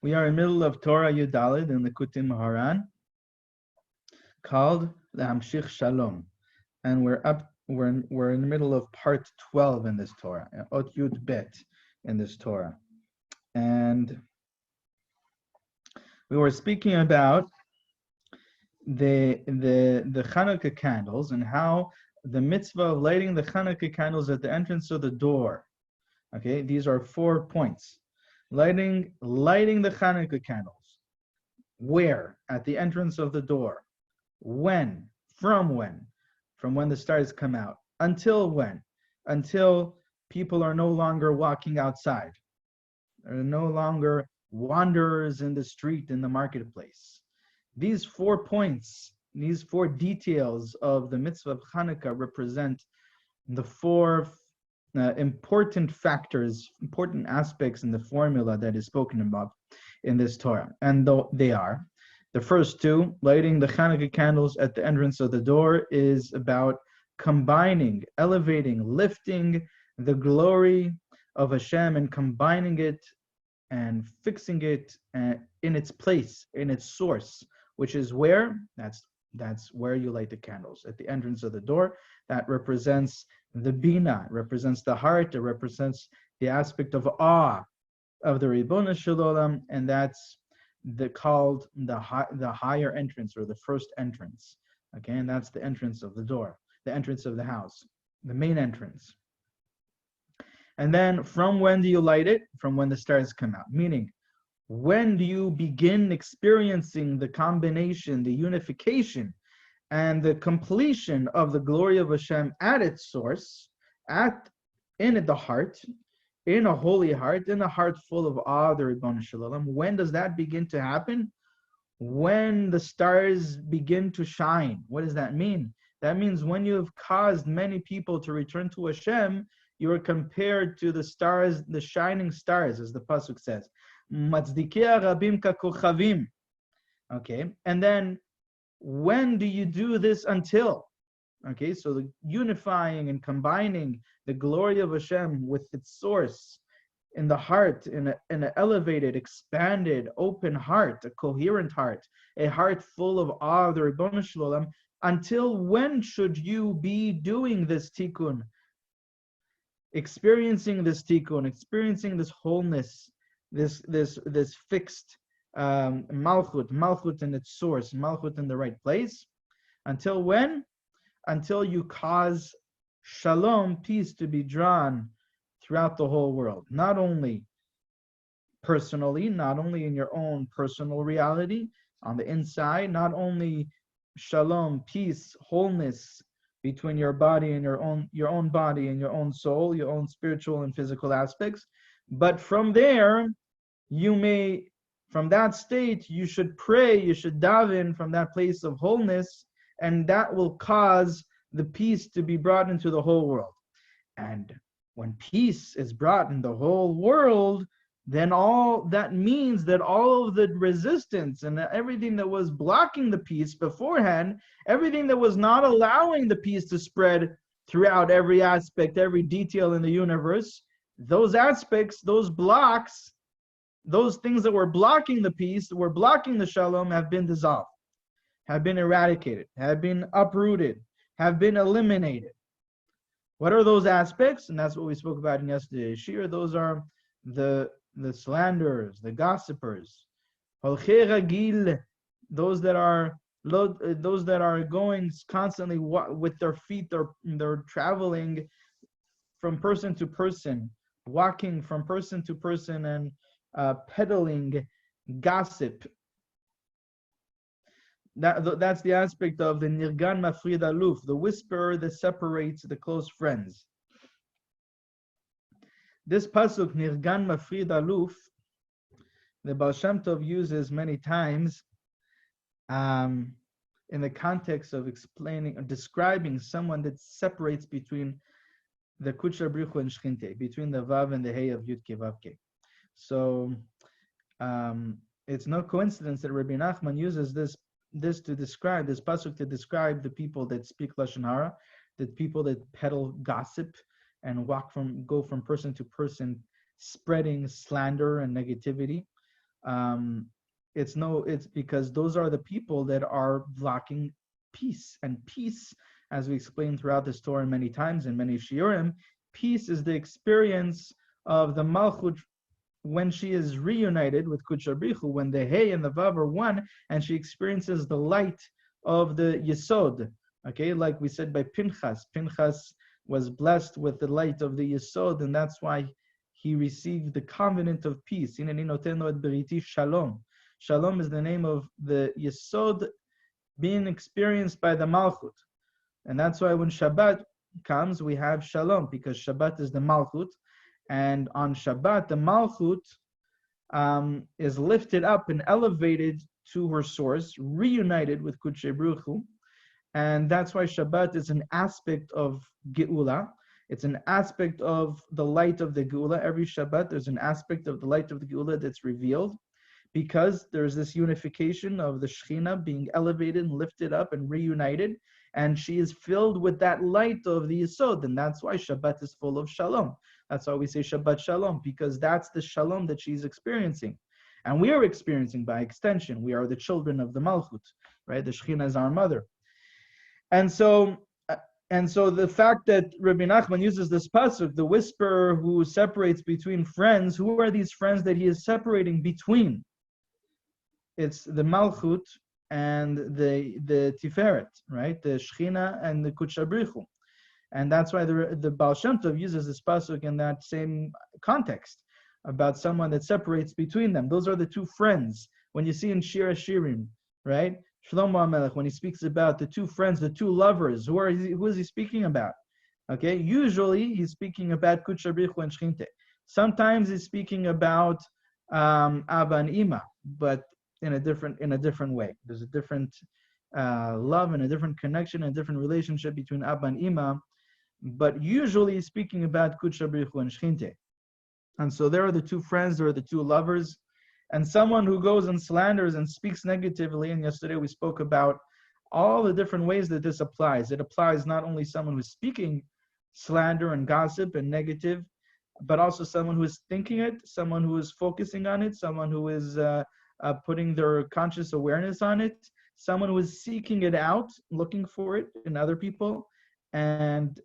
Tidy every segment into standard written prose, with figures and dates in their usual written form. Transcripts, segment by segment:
We are in the middle of Torah Yudalid in Likutey Moharan, called LeHamshich Shalom, and we're in the middle of part 12 in this Torah, Ot Yud Bet in this Torah, and we were speaking about the Hanukkah candles and how the mitzvah of lighting the Hanukkah candles at the entrance of the door. Okay, these are 4 points. Lighting the Hanukkah candles. Where? At the entrance of the door. When? From when? From when the stars come out. Until when? Until people are no longer walking outside. There are no longer wanderers in the street, in the marketplace. These 4 points, these 4 details of the mitzvah of Hanukkah represent the 4 important factors, important aspects in the formula that is spoken about in this Torah. And they are, the first 2, lighting the Hanukkah candles at the entrance of the door, is about combining, elevating, lifting the glory of Hashem and combining it and fixing it in its place, in its source, which is where? That's where you light the candles, at the entrance of the door. That represents the Bina, it represents the heart, it represents the aspect of awe of the Ribono Shel Olam, and that's called the higher entrance, or the first entrance. Okay, and that's the entrance of the door, the entrance of the house, the main entrance. And then from when do you light it? From when the stars come out. Meaning, when do you begin experiencing the combination, the unification, and the completion of the glory of Hashem at its source, in the heart, in a holy heart, in a heart full of awe, the Ribono Shel Olam? When does that begin to happen? When the stars begin to shine. What does that mean? That means when you have caused many people to return to Hashem, you are compared to the stars, the shining stars, as the pasuk says. Matzdikei rabim kakochavim. Okay, and then when do you do this until? Okay, so the unifying and combining the glory of Hashem with its source in the heart, in an elevated, expanded, open heart, a coherent heart, a heart full of awe of the Ribono Shel Olam. Until when should you be doing this tikkun? Experiencing this tikkun, experiencing this wholeness, this fixed malchut in its source, malchut in the right place. Until when? Until you cause shalom, peace, to be drawn throughout the whole world. Not only personally, not only in your own personal reality, on the inside, not only shalom, peace, wholeness between your body and your own body and your own soul, your own spiritual and physical aspects, but from there, from that state, you should pray, you should daven from that place of wholeness, and that will cause the peace to be brought into the whole world. And when peace is brought in the whole world, then all that means that all of the resistance and everything that was blocking the peace beforehand, everything that was not allowing the peace to spread throughout every aspect, every detail in the universe, those aspects, those blocks, those things that were blocking the peace, that were blocking the shalom, have been dissolved, have been eradicated, have been uprooted, have been eliminated. What are those aspects? And that's what we spoke about in yesterday's shir. Those are the slanderers, the gossipers, holchei ragil, those that are going constantly with their feet, they're traveling from person to person, walking from person to person, and peddling gossip. That's the aspect of the nirgan mafrid aluf, the whisperer that separates the close friends. This pasuk, nirgan mafrid aluf, the Baal Shem Tov uses many times in the context of explaining or describing someone that separates between the Kudsha Brichu and Shchinte, between the Vav and the Hey of Yud Ke Vav Ke. So it's no coincidence that Rabbi Nachman uses this to describe, this pasuk to describe the people that speak Lashon Hara, the people that peddle gossip and go from person to person, spreading slander and negativity. It's because those are the people that are blocking peace. And peace, as we explained throughout this Torah many times in many shiurim, peace is the experience of the Malchut when she is reunited with Kudsha Brichu, when the Hey and the Vav are one, and she experiences the light of the Yesod. Okay, like we said by Pinchas. Pinchas was blessed with the light of the Yesod, and that's why he received the covenant of peace. Shalom. Shalom is the name of the Yesod being experienced by the Malchut. And that's why when Shabbat comes, we have Shalom, because Shabbat is the Malchut. And on Shabbat, the Malchut is lifted up and elevated to her source, reunited with Kudshe Baruch Hu. And that's why Shabbat is an aspect of Geula. It's an aspect of the light of the Geula. Every Shabbat, there's an aspect of the light of the Geula that's revealed, because there's this unification of the Shekhinah being elevated and lifted up and reunited, and she is filled with that light of the Yesod, and that's why Shabbat is full of Shalom. That's why we say Shabbat Shalom, because that's the Shalom that she's experiencing. And we are experiencing by extension. We are the children of the Malchut, right? The Shekhinah is our mother. And so the fact that Rabbi Nachman uses this pasuk, the whisper who separates between friends, who are these friends that he is separating between? It's the Malchut and the Tiferet, right? The Shechina and the Kudsha Brichu. And that's why the Baal Shem Tov uses this pasuk in that same context, about someone that separates between them. Those are the two friends. When you see in Shir HaShirim, right? Shlomo HaMelech, when he speaks about the two friends, the two lovers, who is he speaking about? Okay, usually he's speaking about Kudsha Brichu and Shechinte. Sometimes he's speaking about Abba and Ima, but in a different way. There's a different love and a different connection and a different relationship between Abba and Ima, but usually speaking about Kudsha Brichu and Shechinte. And so there are the two friends, there are the two lovers, and someone who goes and slanders and speaks negatively, and yesterday we spoke about all the different ways that this applies. It applies not only someone who's speaking slander and gossip and negative, but also someone who is thinking it, someone who is focusing on it, someone who is putting their conscious awareness on it, someone who is seeking it out, looking for it in other people, and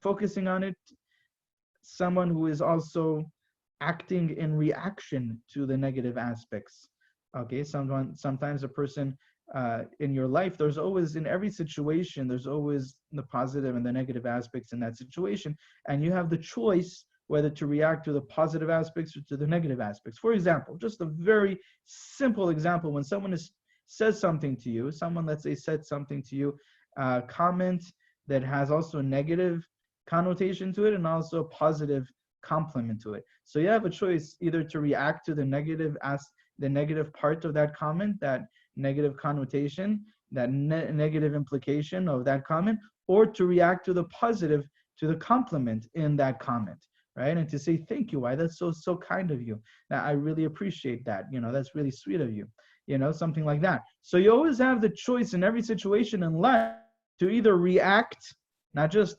focusing on it, someone who is also acting in reaction to the negative aspects. Okay, sometimes a person in your life, there's always, in every situation, there's always the positive and the negative aspects in that situation, and you have the choice whether to react to the positive aspects or to the negative aspects. For example, just a very simple example, when someone says something to you, someone, let's say, said something to you, comment that has also a negative connotation to it and also a positive compliment to it. So you have a choice either to react to the negative part of that comment, that negative connotation, that negative implication of that comment, or to react to the positive, to the compliment in that comment, right? And to say, thank you, why, that's so kind of you. Now, I really appreciate that. That's really sweet of you. Something like that. So you always have the choice in every situation in life to either react, not just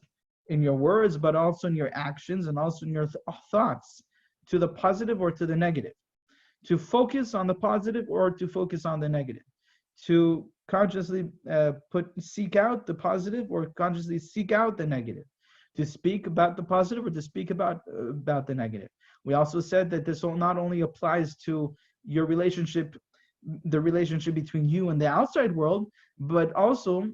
in your words, but also in your actions and also in your thoughts, to the positive or to the negative, to focus on the positive or to focus on the negative, to consciously seek out the positive or consciously seek out the negative, to speak about the positive or to speak about the negative. We also said that this not only applies to your relationship, the relationship between you and the outside world, but also,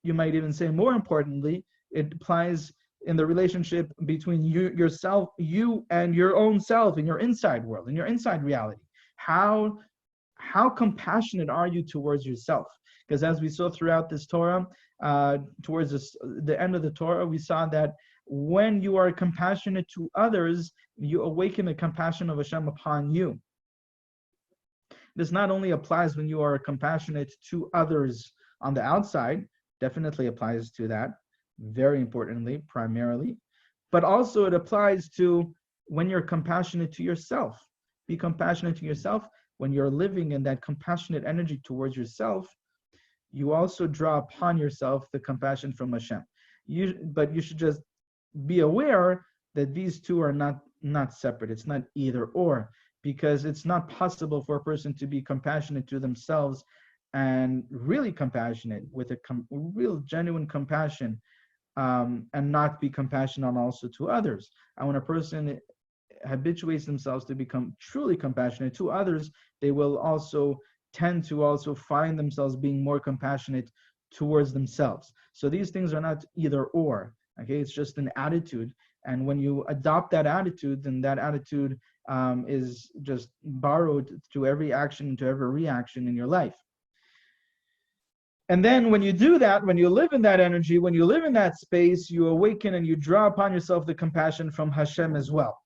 you might even say more importantly, it applies in the relationship between you and your own self, in your inside world, in your inside reality. How compassionate are you towards yourself? Because as we saw throughout this Torah, towards the end of the Torah, we saw that when you are compassionate to others, you awaken the compassion of Hashem upon you. This not only applies when you are compassionate to others on the outside, definitely applies to that, very importantly, primarily, but also it applies to when you're compassionate to yourself. Be compassionate to yourself. When you're living in that compassionate energy towards yourself, you also draw upon yourself the compassion from Hashem. But you should just be aware that these two are not separate. It's not either or. because it's not possible for a person to be compassionate to themselves and really compassionate with a real genuine compassion, and not be compassionate also to others. And when a person habituates themselves to become truly compassionate to others, they will also tend to also find themselves being more compassionate towards themselves. So these things are not either or, okay? It's just an attitude. And when you adopt that attitude, then that attitude is just borrowed to every action, to every reaction in your life. And then when you do that, when you live in that energy, when you live in that space, you awaken and you draw upon yourself the compassion from Hashem as well.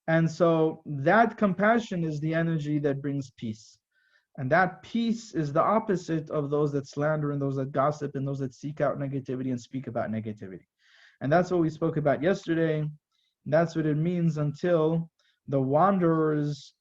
And so that compassion is the energy that brings peace. And that peace is the opposite of those that slander and those that gossip and those that seek out negativity and speak about negativity. And that's what we spoke about yesterday. That's what it means until the wanderers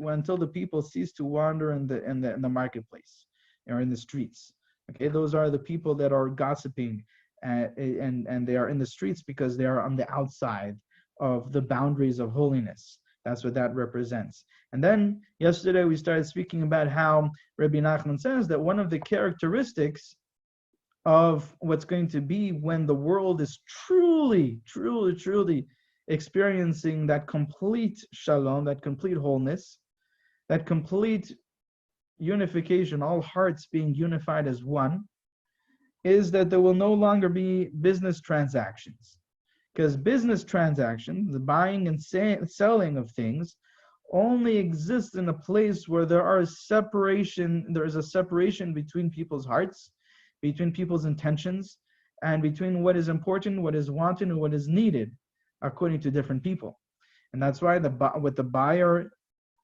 until the people cease to wander in the marketplace or in the streets. Okay, those are the people that are gossiping, and they are in the streets because they are on the outside of the boundaries of holiness. That's what that represents. And then yesterday we started speaking about how Rabbi Nachman says that one of the characteristics of what's going to be when the world is truly experiencing that complete shalom, that complete wholeness, that complete unification, all hearts being unified as one, is that there will no longer be business transactions. Because business transactions, the buying and selling of things, only exist in a place where there is a separation between people's hearts, between people's intentions, and between what is important, what is wanted, and what is needed, according to different people. And that's why what the buyer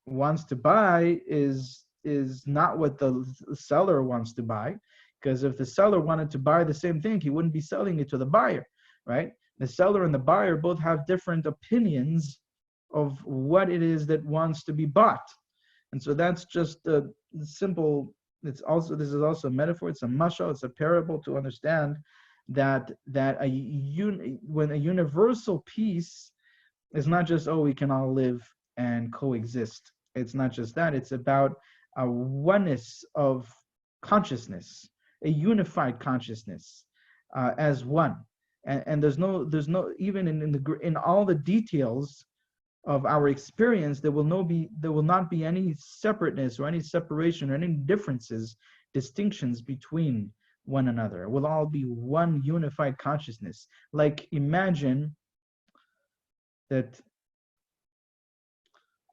wants to buy is not what the seller wants to buy. Because if the seller wanted to buy the same thing, he wouldn't be selling it to the buyer, right? The seller and the buyer both have different opinions of what it is that wants to be bought. And so that's just a simple, this is also a metaphor, it's a mashal, it's a parable to understand that when a universal peace is not just, we can all live and coexist. It's not just that, it's about a oneness of consciousness, a unified consciousness as one. And there's no even in all the details of our experience, there will not be any separateness or any separation or any differences, distinctions between one another. It will all be one unified consciousness. Like imagine that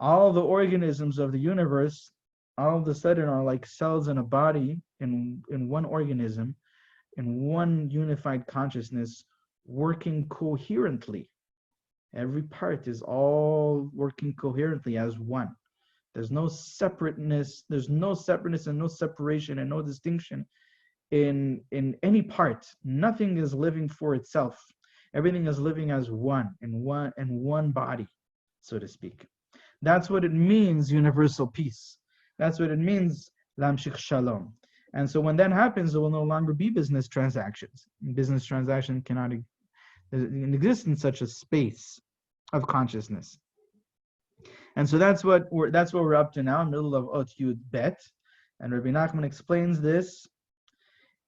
all the organisms of the universe all of a sudden are like cells in a body, in one organism, in one unified consciousness, working coherently. Every part is all working coherently as one. There's no separateness and no separation and no distinction in any part. Nothing is living for itself. Everything is living as one, in one body, so to speak. That's what it means, universal peace. That's what it means, LeHamshich Shalom. And so when that happens, there will no longer be business transactions. Business transaction cannot exist in such a space of consciousness. And so that's what we're up to now, middle of Ot Yud Bet. And Rabbi Nachman explains this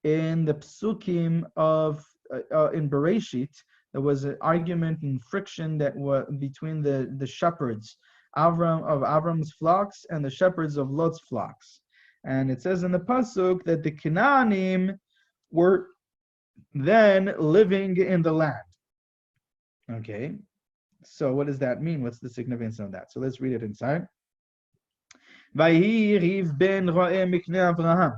in the psukim of in Bereshit. There was an argument and friction that was between the shepherds of Avram's flocks and the shepherds of Lot's flocks. And it says in the pasuk that the Canaanim were then living in the land. Okay, so what does that mean? What's the significance of that? So let's read it inside. Vayhi riv ben ro'eh miknei Avraham.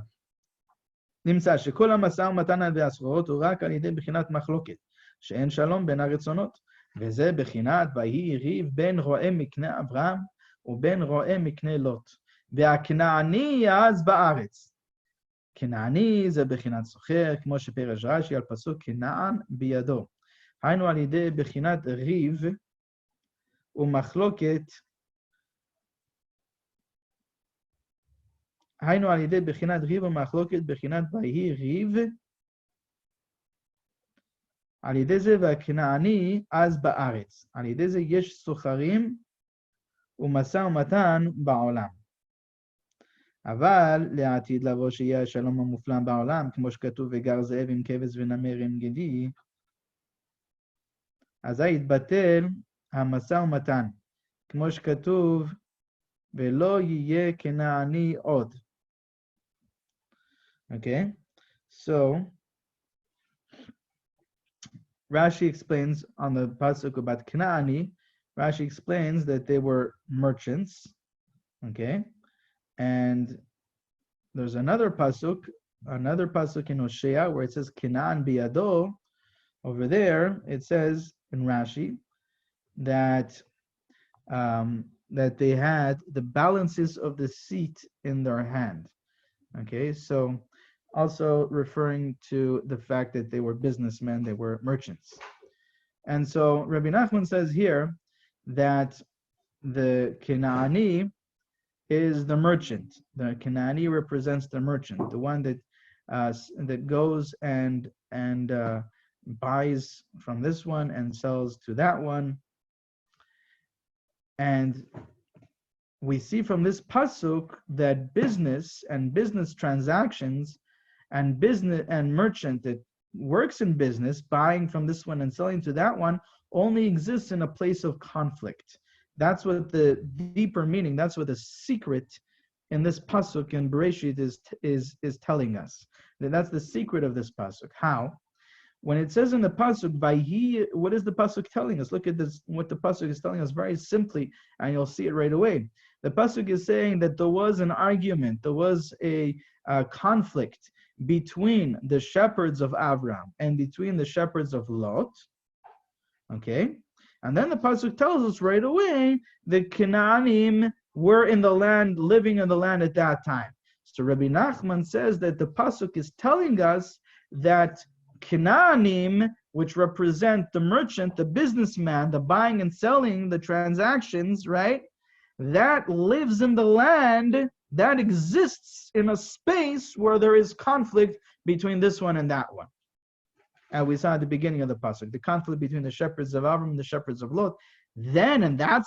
נמצא שכל המשא ומתן והסחורות הוא רק על ידי בחינת מחלוקת, שאין שלום בין הרצונות, וזה בחינת ויהי ריב בין רועה מקנה אברהם ובין רועה מקנה לוט. והכנעני אז בארץ. כנעני זה בחינת סוחר, כמו שפרש רש"י על פסוק כנען בידו. היינו על ידי בחינת ריב ומחלוקת, היינו על ידי בחינת ריב ומחלוקת, בחינת ויהי ריב, על ידי זה והכנעני אז בארץ. על ידי זה יש סוחרים ומשא ומתן בעולם. אבל לעתיד לבוא שיהיה השלום המופלא בעולם, כמו שכתוב וגר זאב עם כבש ונמר עם גדי, אזי יתבטל המשא ומתן, כמו שכתוב ולא יהיה כנעני עוד. Okay, so Rashi explains on the pasuk about Kanaani, Rashi explains that they were merchants, okay, and there's another pasuk in Hosea where it says Canaan biado. Over there, it says in Rashi that that they had the balances of the seat in their hand. Okay, so also referring to the fact that they were businessmen, they were merchants. And so Rabbi Nachman says here that the Kanaani is the merchant. The Kanaani represents the merchant, the one that goes and buys from this one and sells to that one. And we see from this pasuk that business and business transactions and business and merchant that works in business, buying from this one and selling to that one, only exists in a place of conflict. That's what the deeper meaning, that's what the secret in this pasuk in Bereshit is telling us. That's the secret of this pasuk. How? When it says in the pasuk, Vayhi, what is the pasuk telling us? Look at this, what the pasuk is telling us very simply, and you'll see it right away. The pasuk is saying that there was an argument, there was a conflict between the shepherds of Avram and between the shepherds of Lot. Okay, and then the pasuk tells us right away that Canaanim were in the land, living in the land at that time. So Rabbi Nachman says that the pasuk is telling us that Canaanim, which represent the merchant, the businessman, the buying and selling, the transactions, right? That lives in the land, that exists in a space where there is conflict between this one and that one. And we saw at the beginning of the pasuk, the conflict between the shepherds of Avram and the shepherds of Lot. Then in that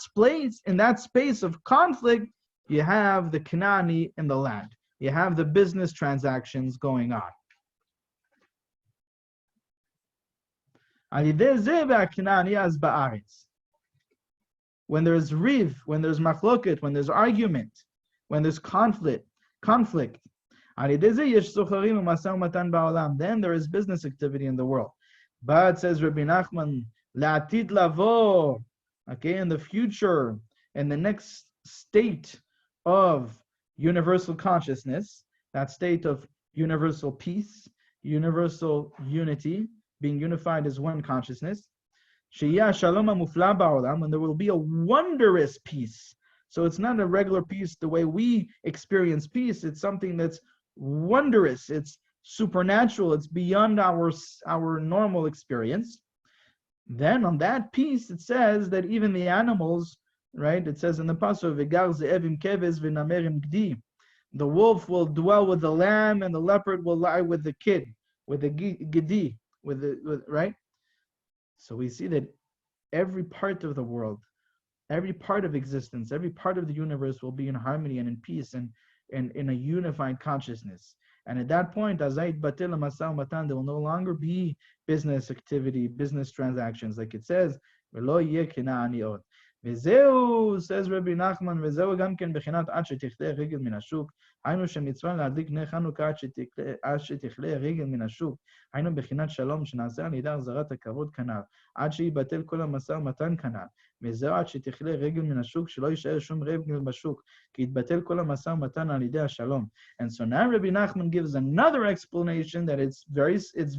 space of conflict, you have the Kanaani in the land. You have the business transactions going on. When there's riv, when there's machloket, when there's argument, when there's conflict, then there is business activity in the world. But says Rabbi Nachman, la'atid lavo, okay, in the future, in the next state of universal consciousness, that state of universal peace, universal unity, being unified as one consciousness, when there will be a wondrous peace. So it's not a regular peace the way we experience peace. It's something that's wondrous. It's supernatural. It's beyond our normal experience. Then on that peace, it says that even the animals, right? It says in the pasuk, the wolf will dwell with the lamb, and the leopard will lie with the kid, with the gedi, right? So we see that every part of the world, every part of existence, every part of the universe will be in harmony and in peace and in a unified consciousness. And at that point, there will no longer be business activity, business transactions, like it says, וזהו, says Rabbi Nachman, וזהו גם כן בחינת עד שתכלה רגל מן השוק, היינו שמצווה להדליק נר חנוכה עד שתכלה רגל מן השוק, היינו בחינת שלום שנעשה על ידי החזרת הכבוד כנ"ל, עד שיבטל כל המשא ומתן כנ"ל, וזהו עד שתכלה רגל מן השוק, שלא יישאר שום רגל בשוק, כי יתבטל כל המשא ומתן על ידי השלום. And so now Rabbi Nachman gives another explanation that it's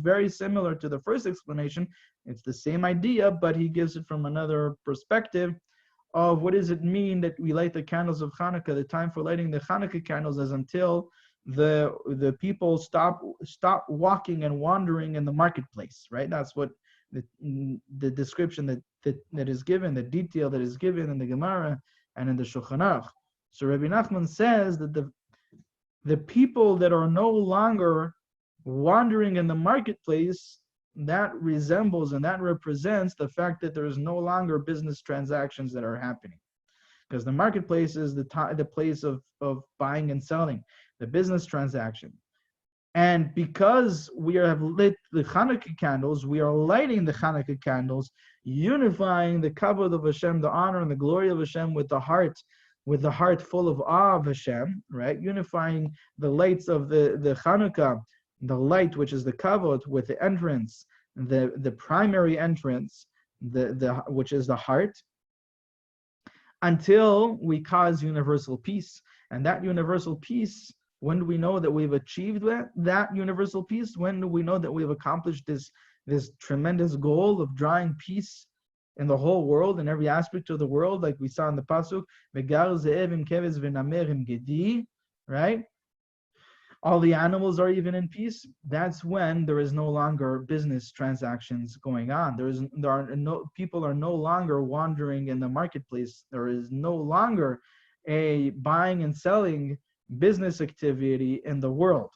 very similar to the first explanation. It's the same idea, but he gives it from another perspective of what does it mean that we light the candles of Hanukkah. The time for lighting the Hanukkah candles is until the people stop walking and wandering in the marketplace, right? That's what the description that is given, the detail that is given in the Gemara and in the Shulchan Aruch. So Rabbi Nachman says that the people that are no longer wandering in the marketplace, that resembles and that represents the fact that there is no longer business transactions that are happening. because the marketplace is the place of buying and selling, the business transaction. And because we have lit the Hanukkah candles, we are lighting the Hanukkah candles, unifying the kavod of Hashem, the honor and the glory of Hashem with the heart full of awe of Hashem, right? Unifying the lights of the Hanukkah, the light which is the kavod, with the entrance, the primary entrance, which is the heart, until we cause universal peace. And that universal peace, when do we know that we've achieved that universal peace? When do we know that we've accomplished this tremendous goal of drawing peace in the whole world, in every aspect of the world, like we saw in the pasuk, "Vegar ze'ev im keves v'namer im gedi," right? All the animals are even in peace. That's when there is no longer business transactions going on. People are no longer wandering in the marketplace. There is no longer a buying and selling business activity in the world.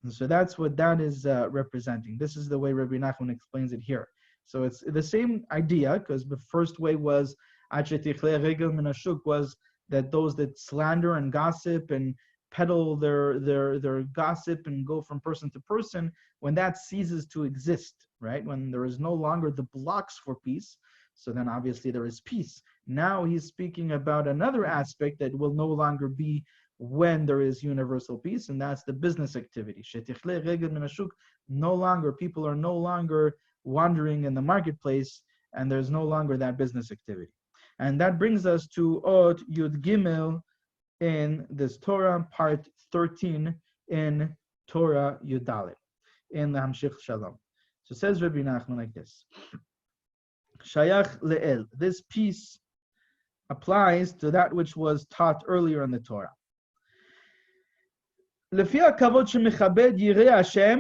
And so that's what that is representing. This is the way Rabbi Nachman explains it here. So it's the same idea, because the first way was was that those that slander and gossip and peddle their gossip and go from person to person, when that ceases to exist, right? When there is no longer the blocks for peace, so then obviously there is peace. Now he's speaking about another aspect that will no longer be when there is universal peace, and that's the business activity. No longer, people are no longer wandering in the marketplace, and there's no longer that business activity. And that brings us to Ot Yud Gimel in this Torah, part 13 in Torah Yud Dalet, in LeHamshich Shalom. So says Rabbi Nachman like this: Shayach le'el. This piece applies to that which was taught earlier in the Torah. לפי הכבוד שמכבד ירא השם,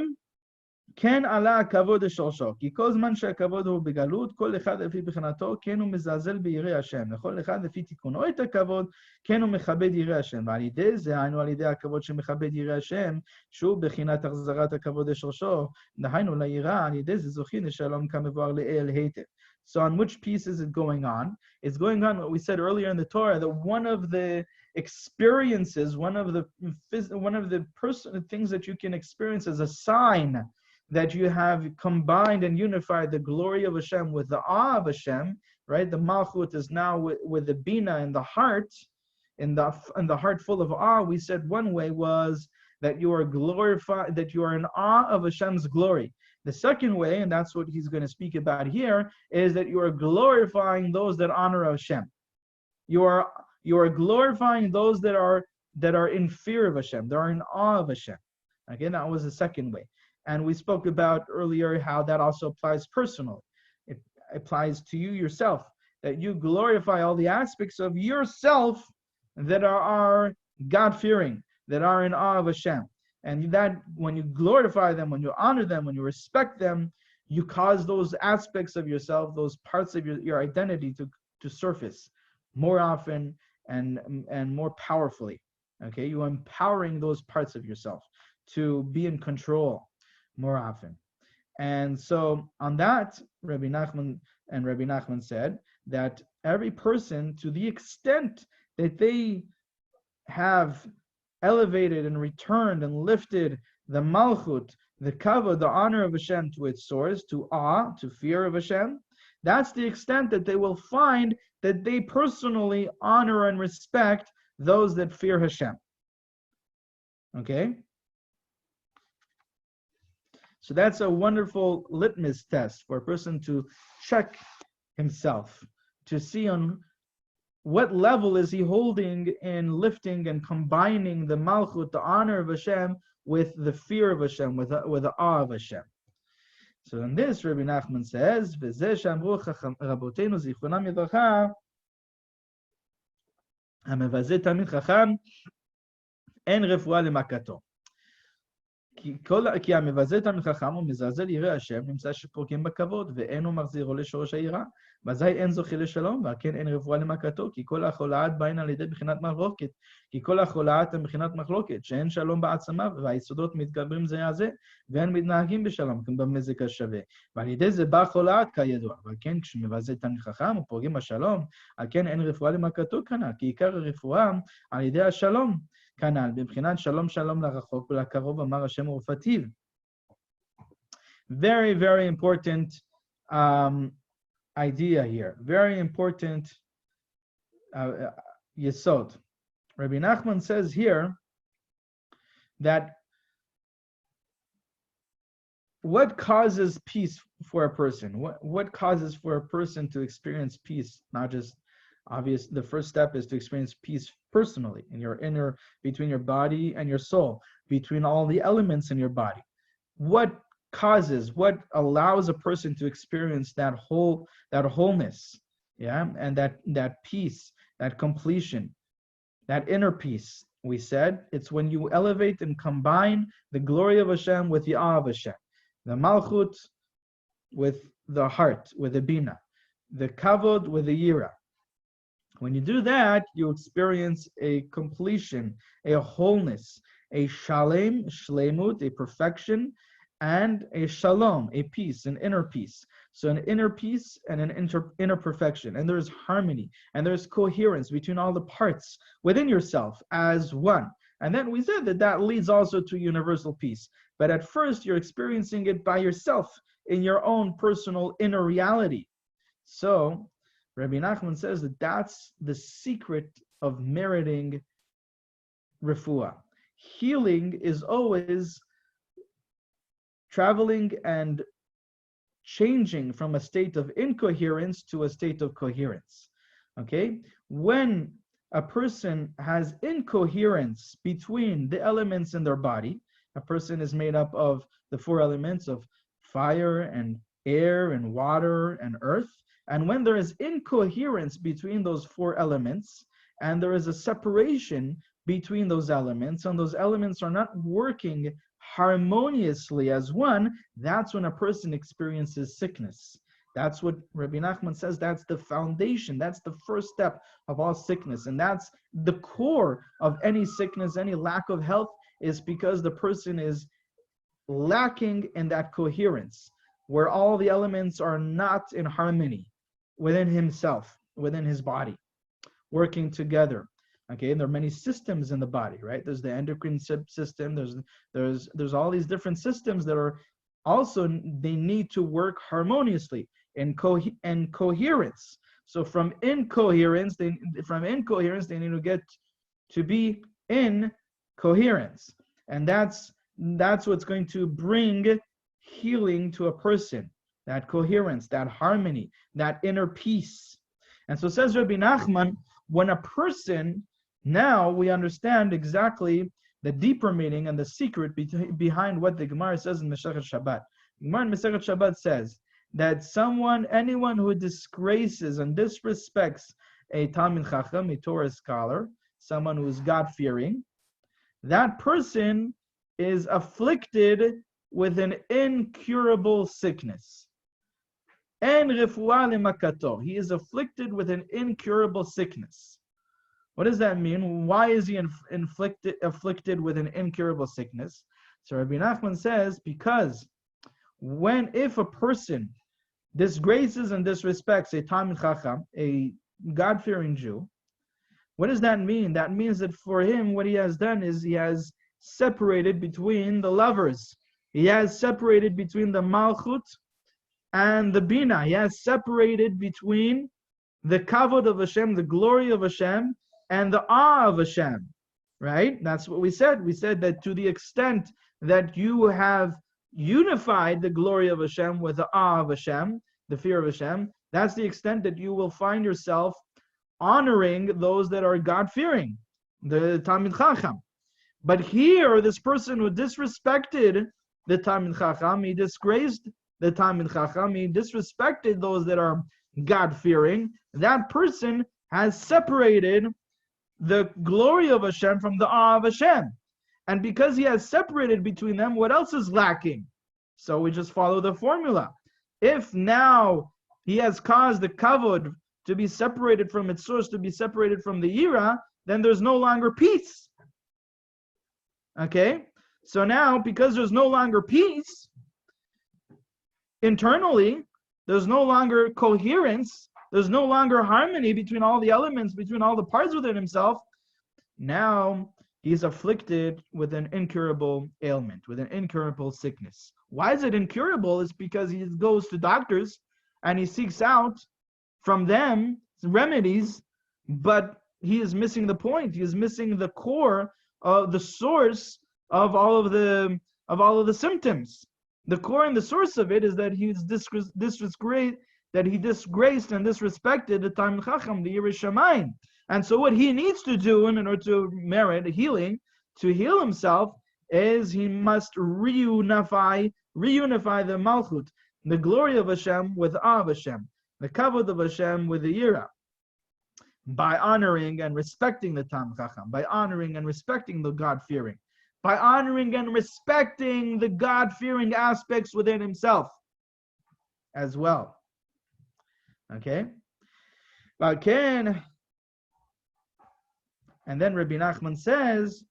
כן עלה הכבוד לשורשו. כי כל זמן שהכבוד הוא בגלות, כל אחד לפי בחנתו, כן הוא מזלזל בירא השם. לכל אחד לפי תיקונו את הכבוד, כן הוא מכבד ירא השם. ועל ידי זה, היינו על ידי הכבוד שמכבד ירא השם, שהוא בחינת החזרת הכבוד לשורשו, דהיינו ליראה, על ידי זה זוכין לשלום כמבואר לאל היטב. So on which piece is it going on? It's going on what we said earlier in the Torah, that one of the experiences, one of the things that you can experience as a sign that you have combined and unified the glory of Hashem with the awe of Hashem, right? The Malchut is now with the Bina in the heart, in the heart full of awe. We said one way was that you are glorified, that you are in awe of Hashem's glory. The second way, and that's what he's going to speak about here, is that you are glorifying those that honor Hashem. You are glorifying those that are in fear of Hashem. They are in awe of Hashem. Again, that was the second way. And we spoke about earlier how that also applies personal. It applies to you yourself, that you glorify all the aspects of yourself that are God-fearing, that are in awe of Hashem. And that when you glorify them, when you honor them, when you respect them, you cause those aspects of yourself, those parts of your identity to surface more often and more powerfully. Okay, you're empowering those parts of yourself to be in control more often. And so on that, Rabbi Nachman said that every person, to the extent that they have elevated and returned and lifted the malchut, the kavod, the honor of Hashem to its source, to awe, to fear of Hashem, that's the extent that they will find that they personally honor and respect those that fear Hashem. Okay? So that's a wonderful litmus test for a person to check himself, to see on what level is he holding in lifting and combining the malchut, the honor of Hashem, with the fear of Hashem, with the awe of Hashem. So in this, Rabbi Nachman says, "V'zeh she'amru rabotenu zichronam livracha, hamevazeh tamid chacham, en refuah lemakato." כי המבזה את תלמיד חכם ומזלזל ירא השם, נמצא שפורקים בכבוד, ואינו מחזירו לשורש היראה. ואזי אין זוכה לשלום, וכן אין רפואה למכתו, כי כל החולאת באין על ידי בחינת מחלוקת, כי כל החולאת הם בחינת מחלוקת, שאין שלום בעצמה, והיסודות מתגברים זה על זה, ואין מתנהגים בשלום, במזג השווה. ועל ידי זה בא חולאת כידוע, וכן כשמבזה תלמיד חכם ופורקים בשלום, על כן אין רפואה למכתו כנ"ל, כי עיקר הרפואה על ידי השלום כנ"ל, בבחינת שלום שלום לרחוק ולקרוב אמר השם ורפאתיו. Very, very important idea here. Very important yesod. Rabbi Nachman says here that what causes peace for a person? What causes for a person to experience peace? Not just obvious. The first step is to experience peace personally in your inner, between your body and your soul, between all the elements in your body. What causes, what allows a person to experience that wholeness, yeah, and that peace, that completion, that inner peace? We said it's when you elevate and combine the glory of Hashem with the awe of Hashem, the malchut with the heart, with the bina, the kavod with the yira. When you do that, you experience a completion, a wholeness, a shalem, shlemut, a perfection, and a shalom, a peace, an inner peace. So an inner peace and an inner perfection. And there's harmony, and there's coherence between all the parts within yourself as one. And then we said that leads also to universal peace. But at first, you're experiencing it by yourself in your own personal inner reality. So Rabbi Nachman says that that's the secret of meriting refuah. Healing is always traveling and changing from a state of incoherence to a state of coherence. Okay? When a person has incoherence between the elements in their body, a person is made up of the four elements of fire and air and water and earth. And when there is incoherence between those four elements, and there is a separation between those elements, and those elements are not working harmoniously as one, that's when a person experiences sickness. That's what Rabbi Nachman says, that's the foundation, that's the first step of all sickness. And that's the core of any sickness, any lack of health, is because the person is lacking in that coherence, where all the elements are not in harmony within himself, within his body, working together. Okay, and there are many systems in the body, right? There's the endocrine system, there's all these different systems that are also, they need to work harmoniously in coherence. So from incoherence, they need to get to be in coherence. And that's what's going to bring healing to a person, that coherence, that harmony, that inner peace. And so says Rabbi Nachman, when a person, now we understand exactly the deeper meaning and the secret behind what the Gemara says in Masechet Shabbat. Gemara in Masechet Shabbat says that anyone who disgraces and disrespects a Talmid Chacham, a Torah scholar, someone who is God-fearing, that person is afflicted with an incurable sickness. En refuah lemakato. He is afflicted with an incurable sickness. What does that mean? Why is he afflicted with an incurable sickness? So Rabbi Nachman says, because if a person disgraces and disrespects a Talmid Chacham, a God-fearing Jew, what does that mean? That means that for him, what he has done is he has separated between the lovers. He has separated between the Malchut and the Bina. He has separated between the Kavod of Hashem, the glory of Hashem, and the awe of Hashem, right? That's what we said. We said that to the extent that you have unified the glory of Hashem with the awe of Hashem, the fear of Hashem, that's the extent that you will find yourself honoring those that are God-fearing, the Talmid Chacham. But here, this person who disrespected the Talmid Chacham, he disgraced the Talmid Chacham, he disrespected those that are God-fearing, that person has separated the glory of Hashem from the awe of Hashem. And because he has separated between them, what else is lacking? So we just follow the formula. If now he has caused the kavod to be separated from its source, to be separated from the yira, then there's no longer peace. Okay? So now, because there's no longer peace, internally, there's no longer coherence, there's no longer harmony between all the elements, between all the parts within himself. Now, he's afflicted with an incurable ailment, with an incurable sickness. Why is it incurable? It's because he goes to doctors and he seeks out from them remedies, but he is missing the point. He is missing the core of the source of all of the symptoms. The core and the source of it is that he's disgraced and disrespected the Talmid Chacham, the Yirei Shamayim. And so what he needs to do in order to merit healing, to heal himself, is he must reunify the Malchut, the glory of Hashem with awe of Hashem, the kavod of Hashem with the Yira, by honoring and respecting the Talmid Chacham, by honoring and respecting the God-fearing, by honoring and respecting the God-fearing aspects within himself as well. Okay? And then Rabbi Nachman says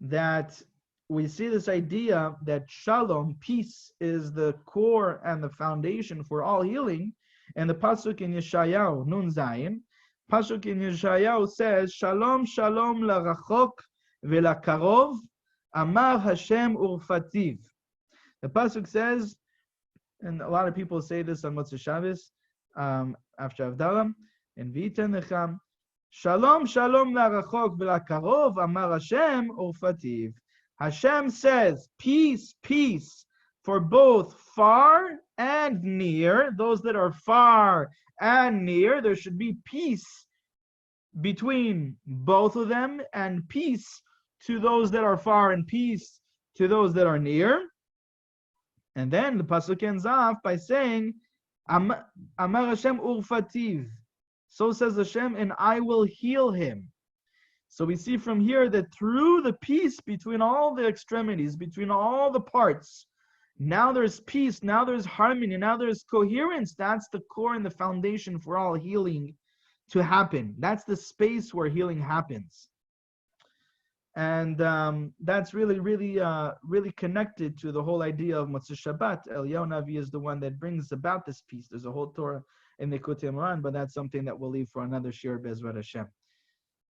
that we see this idea that shalom, peace, is the core and the foundation for all healing. And the pasuk in Yeshayahu, Nun Zayin, pasuk in Yeshayahu says, Shalom, shalom larachok velakarov, amar Hashem urfativ. The pasuk says, and a lot of people say this on Motzei Shabbos, after Avdalah, in V'iten Necham, Shalom, shalom larachok velakarov, amar Hashem urfativ. Hashem says, peace, peace, for both far and near, those that are far and near, there should be peace between both of them, and peace to those that are far and peace to those that are near. And then the pasuk ends off by saying, Amar Hashem urfativ. So says Hashem, and I will heal him. So we see from here that through the peace between all the extremities, between all the parts, now there's peace, now there's harmony, now there's coherence. That's the core and the foundation for all healing to happen. That's the space where healing happens. And that's really, really, really connected to the whole idea of Motzei Shabbat. Eliyahu Navi is the one that brings about this peace. There's a whole Torah in Likutei Moharan, but that's something that we'll leave for another Shir Bezrat Hashem.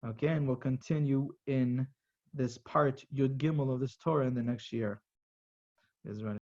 Okay, and we'll continue in this part Yud Gimel of this Torah in the next year.